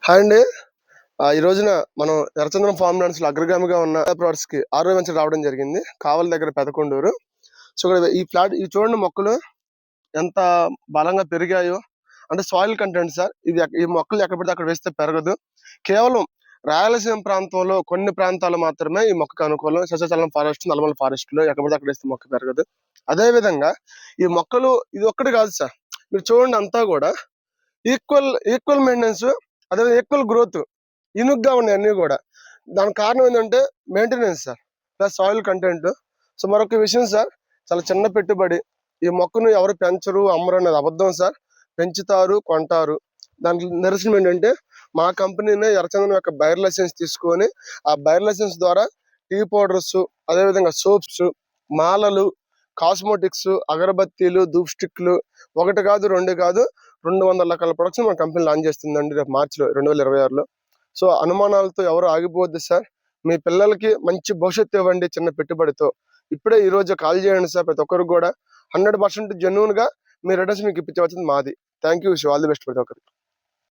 Hi అండి. ఈ రోజున మనం ఎర్రచందనం ఫార్మ్ ల్యాండ్స్ లో అగ్రగామిగా ఉన్న ప్లాట్స్ కి ఆరో వెంచర్ రావడం జరిగింది. కావలి దగ్గర పెదకొండూరు. సో ఇక్కడ ఈ చూడండి మొక్కలు ఎంత బలంగా పెరిగాయో. అంటే సాయిల్ కంటెంట్ సార్. ఈ మొక్కలు ఎక్కడ పడితే అక్కడ వేస్తే పెరగదు. కేవలం రాయలసీమ ప్రాంతంలో కొన్ని ప్రాంతాలు మాత్రమే ఈ మొక్కకు అనుకూలం. శేషాచలం ఫారెస్ట్, నల్లమల ఫారెస్ట్ లో ఎక్కడ పడితే అక్కడ వేస్తే మొక్క పెరగదు. అదే విధంగా ఈ మొక్కలు ఇది ఒక్కటి కాదు సార్. మీరు చూడండి అంతా కూడా ఈక్వల్ మెయింటెనెన్స్, అదే ఈక్వల్ గ్రోత్, ఇనుగ్గా ఉన్నాయి అన్ని కూడా. దానికి కారణం ఏంటంటే maintenance sir, plus soil content. So మరొక విషయం సార్, చాలా చిన్న పెట్టుబడి. ఈ మొక్కను ఎవరు పెంచరు అమ్మరు అనేది అబద్ధం సార్. పెంచుతారు, కొంటారు. దానికి నిరసనం ఏంటంటే మా కంపెనీనే ఎర్రచందనం యొక్క బైర్ లైసెన్స్ తీసుకొని ఆ బైర్ లైసెన్స్ ద్వారా టీ పౌడర్స్, అదేవిధంగా సోప్స్, మాలలు, కాస్మోటిక్స్, అగరబత్తీలు, ధూప్ స్టిక్లు, ఒకటి కాదు రెండు కాదు 200 రకాల ప్రొడక్ట్స్ మన కంపెనీ లాంచ్ చేస్తుందండి రేపు మార్చిలో 2026లో. సో అనుమానాలతో ఎవరు ఆగిపోవద్దు సార్. మీ పిల్లలకి మంచి భవిష్యత్తు ఇవ్వండి చిన్న పెట్టుబడితో. ఇప్పుడే ఈ రోజు కాల్ చేయండి సార్. ప్రతి ఒక్కరు కూడా 100% జెన్యూన్ గా మీ రిటర్న్స్ మీకు ఇప్పించవలసింది మాది. Thank you. All the best ప్రతి ఒక్కరికి.